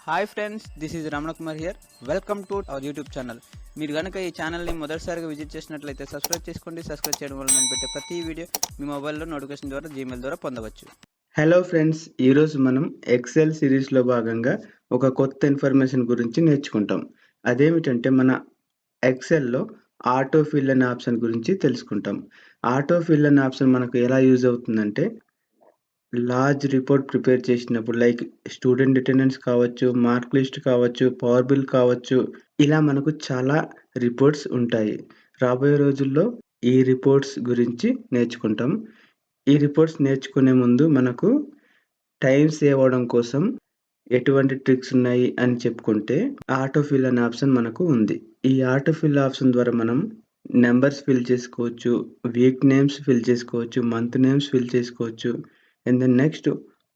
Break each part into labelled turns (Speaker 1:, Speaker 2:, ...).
Speaker 1: Hi friends, this is Ramana Kumar here. Welcome to our YouTube channel. మీరు కనుక ఈ ఛానల్ని మొదటిసారిగా విజిట్ చేసినట్లయితే సబ్స్క్రైబ్ చేసుకోండి. సబ్స్క్రైబ్ చేయడం వల్ల నేను పెట్టే ప్రతి వీడియో మీ మొబైల్లో నోటిఫికేషన్ ద్వారా జీమెయిల్ ద్వారా పొందవచ్చు.
Speaker 2: హలో ఫ్రెండ్స్, ఈరోజు మనం ఎక్సెల్ సిరీస్లో భాగంగా ఒక కొత్త ఇన్ఫర్మేషన్ గురించి నేర్చుకుంటాం. అదేమిటంటే మన ఎక్సెల్లో ఆటో ఫిల్ అనే ఆప్షన్ గురించి తెలుసుకుంటాం. ఆటో ఫిల్ అనే ఆప్షన్ మనకు ఎలా యూజ్ అవుతుందంటే లార్జ్ రిపోర్ట్ ప్రిపేర్ చేసినప్పుడు లైక్ స్టూడెంట్ అటెండెన్స్ కావచ్చు, మార్క్ లిస్ట్ కావచ్చు, పవర్ బిల్ కావచ్చు, ఇలా మనకు చాలా రిపోర్ట్స్ ఉంటాయి. రాబోయే రోజుల్లో ఈ రిపోర్ట్స్ గురించి నేర్చుకుంటాం. ఈ రిపోర్ట్స్ నేర్చుకునే ముందు మనకు టైం సేవ్ అవ్వడం కోసం ఎటువంటి ట్రిక్స్ ఉన్నాయి అని చెప్పుకుంటే ఆటో ఫిల్ అనే ఆప్షన్ మనకు ఉంది. ఈ ఆటో ఫిల్ ఆప్షన్ ద్వారా మనం నెంబర్స్ ఫిల్ చేసుకోవచ్చు, వీక్ నేమ్స్ ఫిల్ చేసుకోవచ్చు, మంత్ నేమ్స్ ఫిల్ చేసుకోవచ్చు. అండ్ దెన్ నెక్స్ట్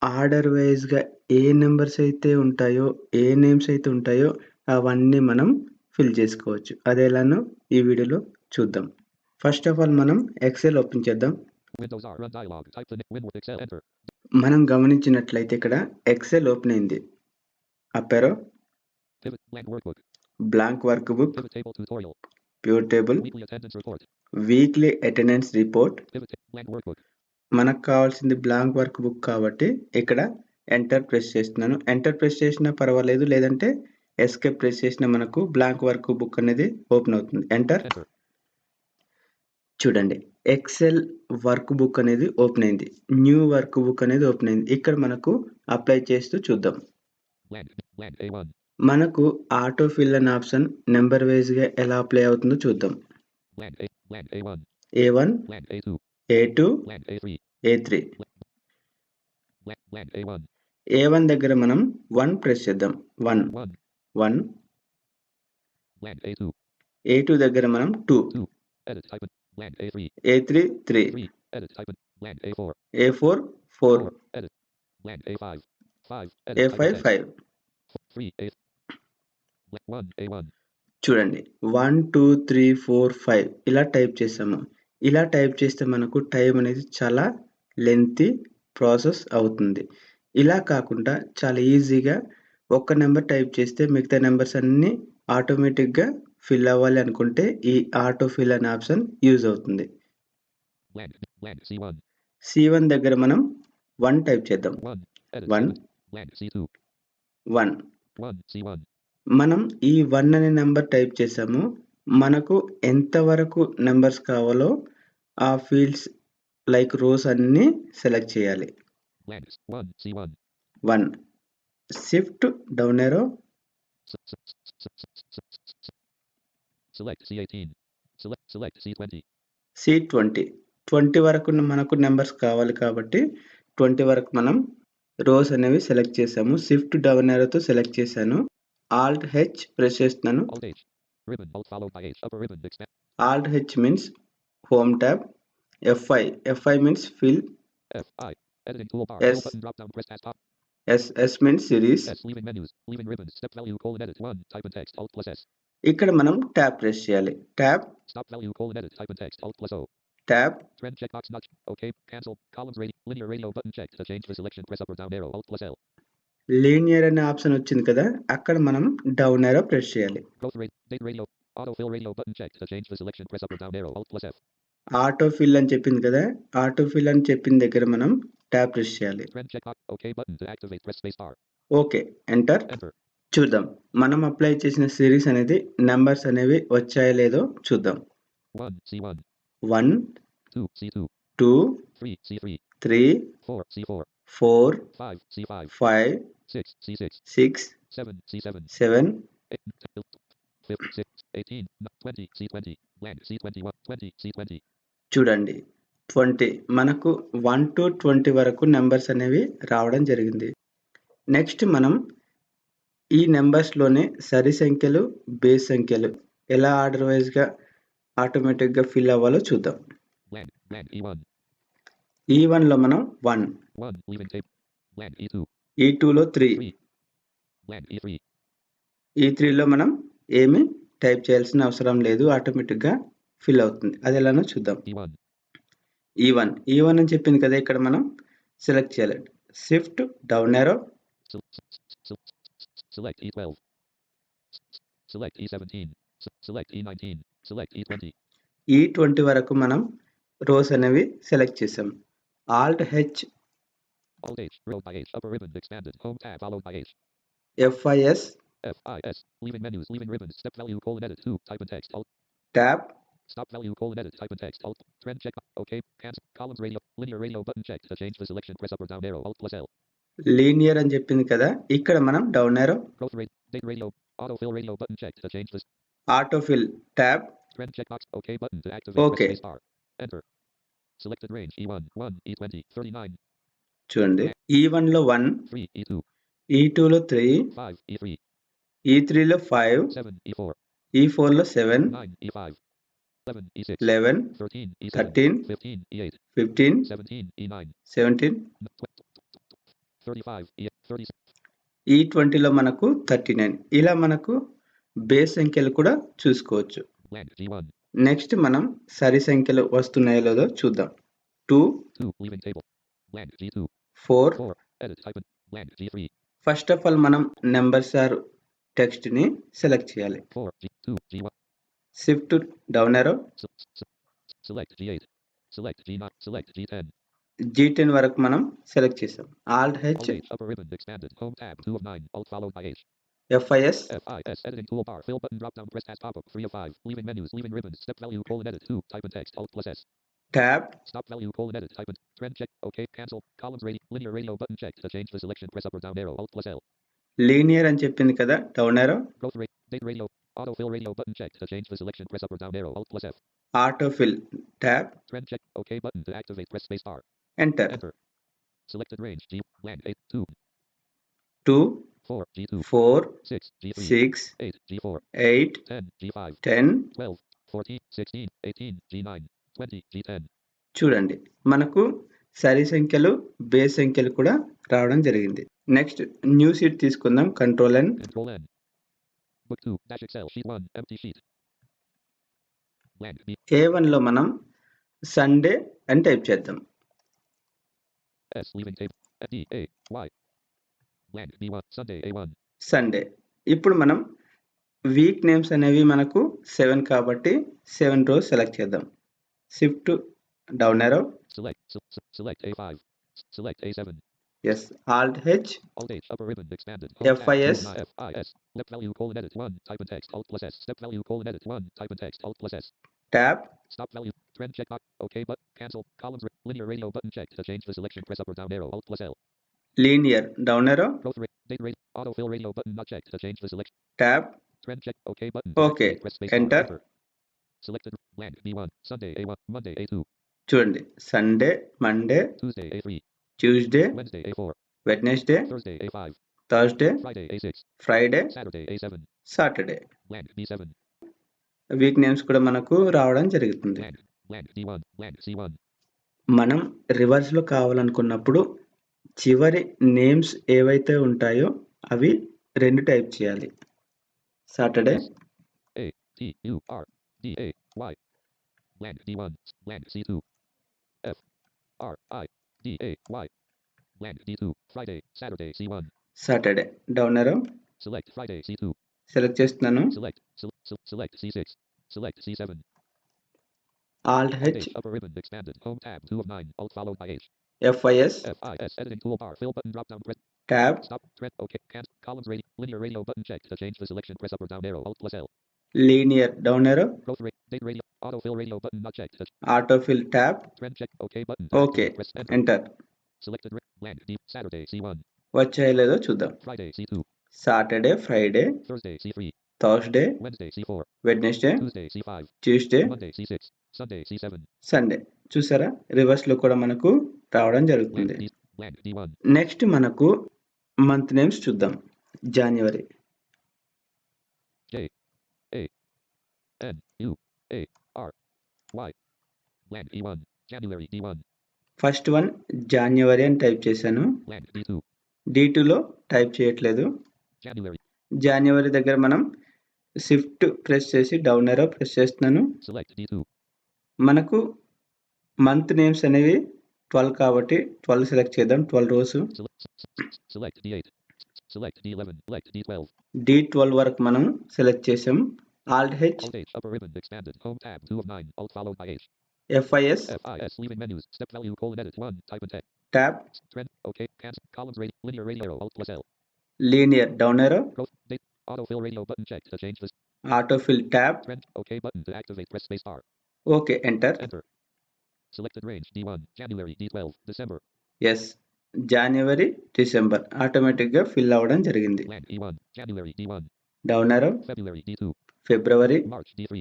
Speaker 2: ఆర్డర్ వైజ్గా ఏ నెంబర్స్ అయితే ఉంటాయో, ఏ నేమ్స్ అయితే ఉంటాయో అవన్నీ మనం ఫిల్ చేసుకోవచ్చు. అది ఎలానో ఈ వీడియోలో చూద్దాం. ఫస్ట్ ఆఫ్ ఆల్ మనం ఎక్సెల్ ఓపెన్ చేద్దాం. మనం గమనించినట్లయితే ఇక్కడ ఎక్సెల్ ఓపెన్ అయింది. Up arrow, blank work book, pure table, weekly attendance report. మనకు కావాల్సింది బ్లాంక్ వర్క్ బుక్ కాబట్టి ఇక్కడ ఎంటర్ ప్రెస్ చేస్తున్నాను. ఎంటర్ ప్రెస్ చేసినా పర్వాలేదు, లేదంటే ఎస్కేప్ ప్రెస్ చేసినా మనకు బ్లాంక్ వర్క్ బుక్ అనేది ఓపెన్ అవుతుంది. ఎంటర్. చూడండి, ఎక్సెల్ వర్క్ బుక్ అనేది ఓపెన్ అయింది. న్యూ వర్క్ బుక్ అనేది ఓపెన్ అయింది. ఇక్కడ మనకు అప్లై చేస్తూ చూద్దాం. మనకు ఆటో ఫిల్ అనే ఆప్షన్ నెంబర్ వైజ్గా ఎలా అప్లై అవుతుందో చూద్దాం. A1, A2, A3. A1 దగ్గర మనం 1 ప్రెస్ చేద్దాం. 1. A2 దగ్గర మనం 2. A3 3. A4 4. A5 5. చూడండి, 1 2 3 4 5 ఇలా టైప్ చేసాము. ఇలా టైప్ చేస్తే మనకు టైం అనేది చాలా లెంతీ ప్రాసెస్ అవుతుంది. ఇలా కాకుండా చాలా ఈజీగా ఒక్క నెంబర్ టైప్ చేస్తే మిగతా నెంబర్స్ అన్నీ ఆటోమేటిక్గా ఫిల్ అవ్వాలి అనుకుంటే ఈ ఆటో ఫిల్ అనే ఆప్షన్ యూజ్ అవుతుంది. C1 దగ్గర మనం 1 టైప్ చేద్దాం. 1. మనం ఈ 1 అనే నెంబర్ టైప్ చేసాము. మనకు ఎంతవరకు నెంబర్స్ కావాలో ఆ ఫీల్డ్స్ లైక్ రోస్ అన్ని సెలెక్ట్ చేయాలి. 1. షిఫ్ట్ డౌన్ ఏరో, C20. 20 వరకు మనకు నెంబర్స్ కావాలి కాబట్టి 20 వరకు మనం రోస్ అనేవి సెలెక్ట్ చేసాము. షిఫ్ట్ డౌన్ ఏరోతో సెలెక్ట్ చేశాను. Alt H ప్రెస్ చేస్తున్నాను. Alt H means home tab. F5 means fill. S means series. ఇక్కడ మనం tab ప్రెస్ చేయాలి. tab. లీనియర్ అనే ఆప్షన్ వచ్చింది కదా, అక్కడ మనం డౌన్ ఏరో ప్రెస్ చేయాలి. ఆటో ఫిల్ అని చెప్పింది కదా, ఆటో ఫిల్ అని చెప్పిన దగ్గర మనం ట్యాప్ ప్రెస్ చేయాలి. Okay, enter. చూద్దాం మనం అప్లై చేసిన సిరీస్ అనేది నెంబర్స్ అనేవి వచ్చాయో లేదో చూద్దాం. 1 2 3 4 5 6 7 చూడండి, 20 మనకు 1 to 20 వరకు నెంబర్స్ అనేవి రావడం జరిగింది. నెక్స్ట్ మనం ఈ నెంబర్స్లోనే సరి సంఖ్యలు, బేస్ సంఖ్యలు ఎలా ఆర్డర్ వైజ్గా ఆటోమేటిక్గా ఫిల్ అవ్వాలో చూద్దాం. E1లో మనం 1, E2లో 3, E3లో మనం ఏమి టైప్ చేయాల్సిన అవసరం లేదు, ఆటోమేటిక్గా ఫిల్ అవుతుంది. అది ఎలానో చూద్దాం. E1 అని చెప్పింది కదా, ఇక్కడ మనం సెలెక్ట్ చేయాలి. షిఫ్ట్ డౌన్ ఏరో,
Speaker 3: Select E12. Select E17. Select E19. Select E20.
Speaker 2: E20 వరకు మనం రోస్ అనేవి సెలెక్ట్ చేసాం. Alt H
Speaker 3: Alt H. Row by H. Upper ribbon expanded. Home tab followed by H.
Speaker 2: FIS
Speaker 3: FIS. Leaving menus. Leaving ribbons. Step value colon edit 2. Type in text. Alt.
Speaker 2: tab
Speaker 3: Stop value colon edit. Type in text. Alt. Trend check. OK. Cancel. Columns radio. Linear radio button checked. To change the selection, press up or down arrow. Alt plus L.
Speaker 2: Linear అని చెప్పింది కదా, ఇక్కడ మనం down arrow
Speaker 3: Growth rate. Date radio. Autofill radio button checked. To change this.
Speaker 2: Autofill tab
Speaker 3: Trend checkbox. OK button to activate.
Speaker 2: OK.
Speaker 3: Press space bar. Enter. Selected range. E1. 1. E20. 39.
Speaker 2: చూడండి, E1 లో 1,
Speaker 3: 3. E2.
Speaker 2: E2 లో 3,
Speaker 3: 5. E3.
Speaker 2: E3 లో 5,
Speaker 3: 7. E4.
Speaker 2: E4 లో 7,
Speaker 3: 9. E5. 11. E6.
Speaker 2: 11,
Speaker 3: 13. E7.
Speaker 2: 13,
Speaker 3: 15. E8.
Speaker 2: 15,
Speaker 3: 17. E9.
Speaker 2: 17,
Speaker 3: 35. E30.
Speaker 2: E20 లో మనకు 39. ఇలా మనకు base సంఖ్యలు కూడా చూసుకోవచ్చు.
Speaker 3: Blank G1.
Speaker 2: నెక్స్ట్ మనం సరి సంఖ్యలు వస్తున్నాయో లేదో చూద్దాం. 2,
Speaker 3: 2. Leaving table. Blank G2.
Speaker 2: 4.
Speaker 3: 4. Edit type in. Blank G3.
Speaker 2: First of all మనం నెంబర్స్ ఆర్ టెక్స్ట్ ని సెలెక్ట్ చేయాలి.
Speaker 3: 4. G2. G1.
Speaker 2: Shift down arrow
Speaker 3: Select G8. Select G9. Select G10.
Speaker 2: G10 వరకు మనం సెలెక్ట్ చేసాం. Alt
Speaker 3: Alt
Speaker 2: H
Speaker 3: H. Upper ribbon expanded. Home tab 2 of 9. Alt followed by H.
Speaker 2: FIS
Speaker 3: FIS. Editing toolbar. Fill button drop down. Press task pop up. 3 of 5. Leaving menus. Leaving ribbons. Step value colon edit 2. Type in text. Alt plus S.
Speaker 2: tab
Speaker 3: Stop value colon edit. Type in. Trend check. OK. Cancel. Columns radio. Linear radio button checked. To change the selection, press up or down arrow. Alt plus L.
Speaker 2: Linear అని చెప్పింది కదా, down arrow
Speaker 3: Growth rate. Date radio. Autofill radio button checked. To change the selection, press up or down arrow. Alt plus F.
Speaker 2: Autofill tab
Speaker 3: Trend check. OK button to activate. Press space bar.
Speaker 2: Enter.
Speaker 3: Enter. Selected range. G. Blank 8. 2.
Speaker 2: 2,
Speaker 3: 4. G2.
Speaker 2: 4,
Speaker 3: 6. G3.
Speaker 2: 6,
Speaker 3: 8. G4.
Speaker 2: 8,
Speaker 3: 10. G5.
Speaker 2: 10.
Speaker 3: 12. 14. 16. 18. G9. 20. G10.
Speaker 2: చూడండి, మనకు సరి సంఖ్యలు base సంఖ్యలు కూడా రావడం జరిగింది. Next new sheet తీసుకుందాం. Control N.
Speaker 3: Control N. Book 2. Dash Excel. Sheet 1. Empty sheet. Blank B.
Speaker 2: A1 లో మనం సండే అని టైప్ చేద్దాం.
Speaker 3: S. Leaving table. D. A. Y. Blank B1. Sunday A1.
Speaker 2: Sunday. ఇప్పుడు మనం వీక్ నేమ్స్ అనేవి మనకు 7 కాబట్టి 7 రోస్ సెలెక్ట్ చేద్దాం. Shift down arrow
Speaker 3: Select A5. Select A7.
Speaker 2: Yes. Alt H
Speaker 3: Alt H. Upper ribbon expanded.
Speaker 2: FIS.
Speaker 3: FIS. Left value colon edit 1. Type in text. Alt plus S. Step value colon edit 1. Type in text. Alt plus S.
Speaker 2: tab
Speaker 3: Stop value. Trend check box. OK button. Cancel. Columns. Linear radio button checked. To change the selection, press up or down arrow. Alt plus L.
Speaker 2: Linear down arrow
Speaker 3: Growth rate. Date rate. Autofill radio button not checked. To change the selection.
Speaker 2: tab
Speaker 3: Trend check. OK button.
Speaker 2: OK.
Speaker 3: Activate, press space bar.
Speaker 2: Enter.
Speaker 3: Selected. Blank B1. Sunday A1. Monday A2.
Speaker 2: చూడండి, Sunday, Monday,
Speaker 3: Tuesday A3.
Speaker 2: Tuesday,
Speaker 3: Wednesday A4.
Speaker 2: Wednesday,
Speaker 3: Thursday A5.
Speaker 2: Thursday,
Speaker 3: Friday A6.
Speaker 2: Friday,
Speaker 3: Saturday A7.
Speaker 2: Saturday.
Speaker 3: Blank B7.
Speaker 2: Week names కూడా మనకు రావడం జరుగుతుంది.
Speaker 3: Blank D1. Blank C1.
Speaker 2: మనం రివర్స్లో కావాలనుకున్నప్పుడు చివరి names ఏవైతే ఉంటాయో అవి 2 టైప్ చేయాలి. Saturday
Speaker 3: A T U R D A Y. Blank D1. Blank C2. F R I D A Y. Blank D2. Friday. Saturday C1.
Speaker 2: Saturday down arrow
Speaker 3: Select Friday C2.
Speaker 2: Select చేస్తున్నాను.
Speaker 3: Select C6. Select C7.
Speaker 2: Alt
Speaker 3: Alt
Speaker 2: H
Speaker 3: H. Upper ribbon expanded. Home tab 2 of 9. Alt followed by H.
Speaker 2: FIS
Speaker 3: FIS. Editing toolbar. Fill button drop down. Press.
Speaker 2: tab
Speaker 3: Stop. Trend. OK. Cancel. Columns radio. Linear radio button checked. To change the selection, press up or down arrow. Alt plus L.
Speaker 2: Linear down arrow
Speaker 3: Growth rate. Date radio. Autofill radio button not checked.
Speaker 2: Autofill tab
Speaker 3: Trend check. OK button.
Speaker 2: Okay.
Speaker 3: Press enter.
Speaker 2: Enter.
Speaker 3: Selected. Blank D. Saturday C1.
Speaker 2: వచ్చాయో లేదో చూద్దాం.
Speaker 3: Friday C2.
Speaker 2: Saturday, Friday,
Speaker 3: Thursday C3.
Speaker 2: Thursday,
Speaker 3: Wednesday C4.
Speaker 2: Wednesday,
Speaker 3: Tuesday C5.
Speaker 2: Tuesday,
Speaker 3: Monday C6. Sunday C7.
Speaker 2: Sunday. చూసారా, రివర్స్లో కూడా మనకు రావడం జరుగుతుంది.
Speaker 3: Blank D1.
Speaker 2: Next మనకు మంత్ నేమ్స్ చూద్దాం. జనవరి
Speaker 3: J A N U A R Y. Blank E1. January D1.
Speaker 2: First one January అని type చేశాను.
Speaker 3: Blank D2.
Speaker 2: D2లో టైప్ చేయట్లేదు.
Speaker 3: January.
Speaker 2: జాన్యువరి దగ్గర మనం షిఫ్ట్ ప్రెస్ చేసి డౌన్ యారో ప్రెస్ చేస్తున్నాను.
Speaker 3: Select D2.
Speaker 2: మనకు మంత్ నేమ్స్ అనేవి 12 కాబట్టి 12 సెలెక్ట్ చేద్దాం. 12 rose.
Speaker 3: Select D8. Select D11. Select D12.
Speaker 2: D12 వరకు మనం సెలెక్ట్ చేసాం. Alt H,
Speaker 3: Alt H. Upper ribbon expanded. Home tab 2 of 9. Alt followed by H.
Speaker 2: FIS,
Speaker 3: FIS. Leaving menus. Step value colon edit 1. Type and text.
Speaker 2: tab,
Speaker 3: Trend. OK. Cancel. Columns radio. Linear radio arrow. Alt plus L.
Speaker 2: linear down arrow,
Speaker 3: Growth. Date. Autofill radio button checked to change this.
Speaker 2: autofill tab.
Speaker 3: Trend. OK button to activate. Press space bar.
Speaker 2: Okay, enter.
Speaker 3: Enter. Selected range. D1. January. D12. December.
Speaker 2: Yes, January, December ఆటోమేటిక్గా fill అవ్వడం జరిగింది.
Speaker 3: Blank D1. January D1.
Speaker 2: Down arrow,
Speaker 3: February D2.
Speaker 2: February,
Speaker 3: March D3.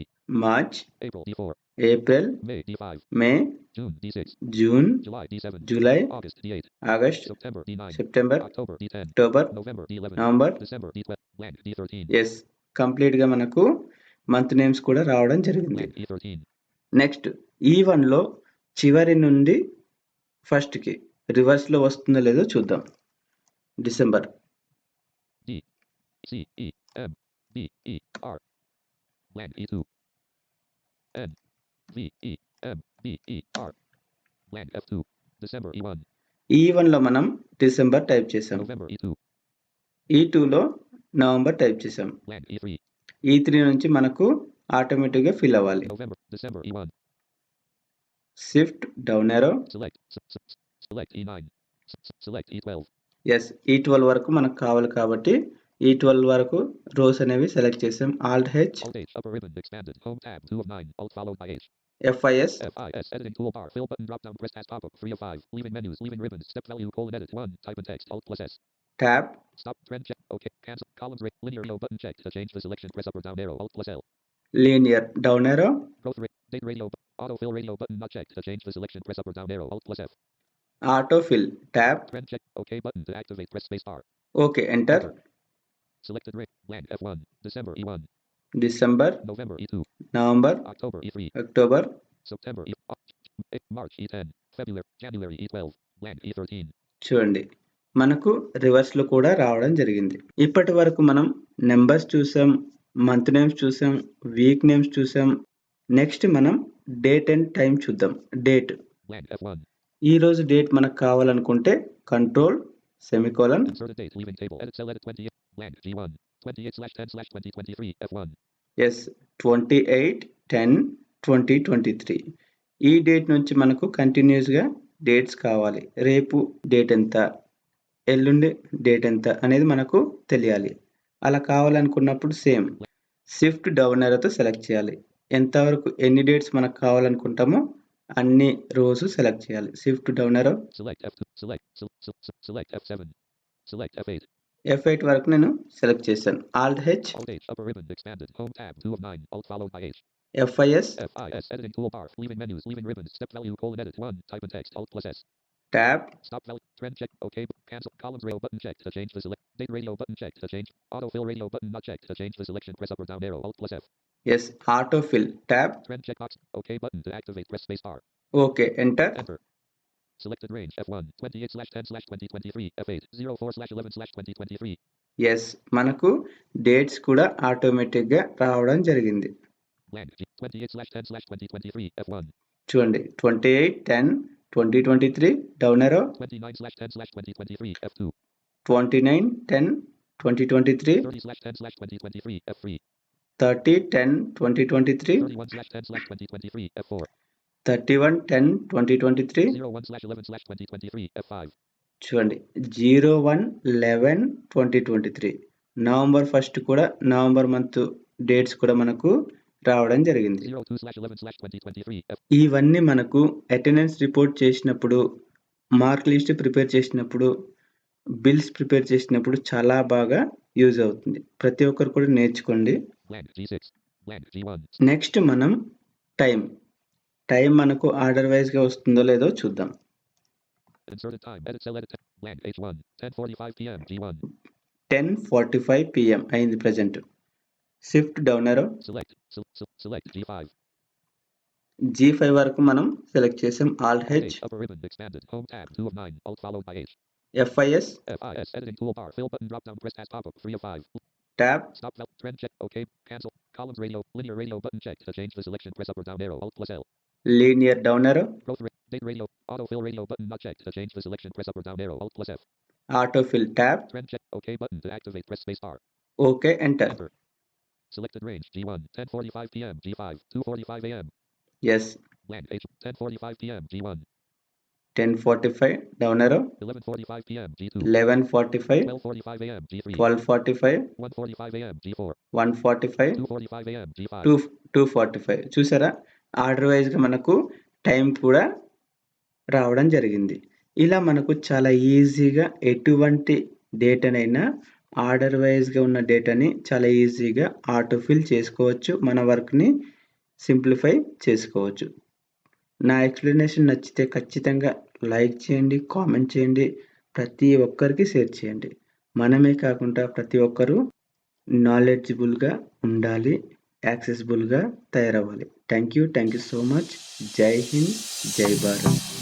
Speaker 2: March,
Speaker 3: April D4.
Speaker 2: April,
Speaker 3: May D5.
Speaker 2: May,
Speaker 3: June D6.
Speaker 2: June,
Speaker 3: July D7.
Speaker 2: July,
Speaker 3: August D8.
Speaker 2: August,
Speaker 3: September D9.
Speaker 2: September,
Speaker 3: October D10.
Speaker 2: October,
Speaker 3: November D11.
Speaker 2: November.
Speaker 3: December D12. Blank D13.
Speaker 2: Yes, కంప్లీట్గా మనకు month names కూడా రావడం జరిగింది.
Speaker 3: Blank E13.
Speaker 2: Next E1లో చివరి నుండి ఫస్ట్కి రివర్స్లో వస్తుందో లేదో చూద్దాం. December,
Speaker 3: D C E M B E R. Blank E2. N V E M B E R. Blank F2. December E1.
Speaker 2: E1లో మనం డిసెంబర్ టైప్ చేసాం.
Speaker 3: November E2.
Speaker 2: E2లో నవంబర్ టైప్ చేసాం.
Speaker 3: Blank E3.
Speaker 2: E3 నుంచి మనకు ఆటోమేటిక్గా ఫిల్ అవ్వాలి.
Speaker 3: November. December E1.
Speaker 2: Shift down arrow,
Speaker 3: Select. Select E9. Select E12.
Speaker 2: Yes, E12 వరకు మనకు కావాలి కాబట్టి E12 వరకు రోస్ అనేవి సెలెక్ట్ చేసాం. Alt H,
Speaker 3: Alt H. Upper ribbon expanded. Home tab 2 of 9. Alt followed by H.
Speaker 2: FIS,
Speaker 3: FIS. Editing toolbar. Fill button drop down. Press task pop up. 3 of 5. Leaving menus. Leaving ribbons. Step value colon edit 1. Type and text. Alt plus S.
Speaker 2: tab,
Speaker 3: Stop. Trend check. OK. Cancel. Columns rate. Linear radio button checked. To change the selection, press up or down arrow. Alt plus L.
Speaker 2: linear down arrow,
Speaker 3: Growth rate. Date radio. Autofill radio button not checked. To change the selection, press up or down arrow. Alt plus F.
Speaker 2: autofill tab.
Speaker 3: Trend check. OK button to activate. Press space bar.
Speaker 2: Okay, enter.
Speaker 3: Selected ring. Blank F1. December E1.
Speaker 2: December,
Speaker 3: November E2.
Speaker 2: November,
Speaker 3: October E3.
Speaker 2: October,
Speaker 3: September E. March E10. February. January E12. Blank E13.
Speaker 2: చూడండి మనకు రివర్స్లో కూడా రావడం జరిగింది. ఇప్పటి వరకు మనం numbers చూసాం, మంత్ నేమ్స్ చూసాం, వీక్ నేమ్స్ చూసాం. నెక్స్ట్ మనం డేట్ అండ్ టైం చూద్దాం. Date,
Speaker 3: Blank F1.
Speaker 2: ఈరోజు డేట్ మనకు కావాలనుకుంటే control semicolon,
Speaker 3: Insert a date. Leaving table. Edit cell. Edit 20. Blank G1. 28/10/2023 F1.
Speaker 2: Yes, 28/10/2023. ఈ డేట్ నుంచి మనకు కంటిన్యూస్గా డేట్స్ కావాలి. రేపు డేట్ ఎంత, ఎల్లుండి డేట్ ఎంత అనేది మనకు తెలియాలి. అలా కావాలనుకున్నప్పుడు సేమ్ షిఫ్ట్ డౌన్ arrowతో సెలెక్ట్ చేయాలి. ఎంతవరకు ఎన్ని డేట్స్ మనకు కావాలనుకుంటామో అన్ని రోజు సెలెక్ట్ చేయాలి. Shift down arrow,
Speaker 3: Select F2. Select F7. Select F8.
Speaker 2: F8 వరకు నేను సెలెక్ట్ చేశాను. Alt H,
Speaker 3: Alt H. Upper ribbon expanded. Home tab 2 of 9. Alt followed by H.
Speaker 2: FIS,
Speaker 3: FIS. Editing toolbar. Leaving menus. Leaving ribbons. Step value colon edit 1. Type and text. Alt plus S.
Speaker 2: tab,
Speaker 3: Stop value. Trend check. OK. Cancel. Columns radio button checked. To change the select. Date radio button checked. To change. Autofill radio button not checked. To change the selection, press up or down arrow. Alt plus F.
Speaker 2: yes, autofill tab.
Speaker 3: Trend check box. OK button to activate. Press space bar.
Speaker 2: Okay, enter.
Speaker 3: Enter. Selected range F1. 28/10/2023 F8. 04/11/2023.
Speaker 2: Yes, మనకు dates కూడా ఆటోమేటిక్గా రావడం జరిగింది.
Speaker 3: Blank G. 28/10/2023 F1.
Speaker 2: చూడండి 28/10/2023 down arrow,
Speaker 3: 29/10/2023 F2.
Speaker 2: 29/10/2023,
Speaker 3: 30/10/2023 F3.
Speaker 2: 30/10/2023,
Speaker 3: 31/10/2023 F4.
Speaker 2: 31/10/2023.
Speaker 3: 01/11/2023 F5.
Speaker 2: చూడండి 01/11/2023 November first కూడా November month dates కూడా మనకు రావడం జరిగింది.
Speaker 3: 02/11/2023 F.
Speaker 2: ఇవన్నీ మనకు అటెండెన్స్ రిపోర్ట్ చేసినప్పుడు, మార్క్ లిస్ట్ ప్రిపేర్ చేసినప్పుడు, బిల్స్ ప్రిపేర్ చేసినప్పుడు చాలా బాగా యూజ్ అవుతుంది. ప్రతి ఒక్కరు కూడా నేర్చుకోండి.
Speaker 3: Blank G6. Blank G1.
Speaker 2: Next మనం టైం మనకు ఆర్డర్ వైజ్గా వస్తుందో లేదో చూద్దాం.
Speaker 3: Inserted time. Edit cell. Edit. Blank H1. 10:45 p.m. G1.
Speaker 2: 10:45 PM అయింది present. Shift down arrow,
Speaker 3: Select G5.
Speaker 2: G5 వరకు మనం సెలెక్ట్ చేసాం. Alt H,
Speaker 3: Upper ribbon expanded. Home tab 2 of 9. Alt followed by H.
Speaker 2: FIS,
Speaker 3: FIS. Editing toolbar. Fill button drop down. Press task pop up. 3 of 5.
Speaker 2: tab,
Speaker 3: Stop. Trend check. OK. Cancel. Columns radio. Linear radio button checked. To change the selection, press up or down arrow. Alt plus L.
Speaker 2: linear down arrow,
Speaker 3: Growth rate. Date radio. Autofill radio button not checked. To change the selection, press up or down arrow. Alt plus F.
Speaker 2: Autofill tab.
Speaker 3: Trend check. OK button to activate. Press space bar.
Speaker 2: Okay, enter.
Speaker 3: Enter. Selected range G1 10:45 p.m. G5 2:45 a.m.
Speaker 2: Yes.
Speaker 3: Blank H 10:45 p.m. G1
Speaker 2: 10:45 down arrow.
Speaker 3: 11:45 p.m. G2
Speaker 2: 11:45
Speaker 3: 12:45 a.m. G3
Speaker 2: 12:45
Speaker 3: 1:45 a.m. G4
Speaker 2: 1:45
Speaker 3: 2:45 a.m. G5
Speaker 2: 2:45 చూసారా, order వైజ్గా మనకు time కూడా రావడం జరిగింది. ఇలా మనకు చాలా ఈజీగా ఎటువంటి డేటానైనా ఆర్డర్ వైజ్గా ఉన్న డేటాని చాలా ఈజీగా ఆటోఫిల్ చేసుకోవచ్చు. మన వర్క్ని సింప్లిఫై చేసుకోవచ్చు. నా ఎక్స్ప్లెనేషన్ నచ్చితే ఖచ్చితంగా లైక్ చేయండి, కామెంట్ చేయండి, ప్రతి ఒక్కరికి షేర్ చేయండి. మనమే కాకుండా ప్రతి ఒక్కరూ నాలెడ్జబుల్గా ఉండాలి, యాక్సెసిబుల్గా తయారవ్వాలి. Thank you so much. జై హింద్, జై భారత్.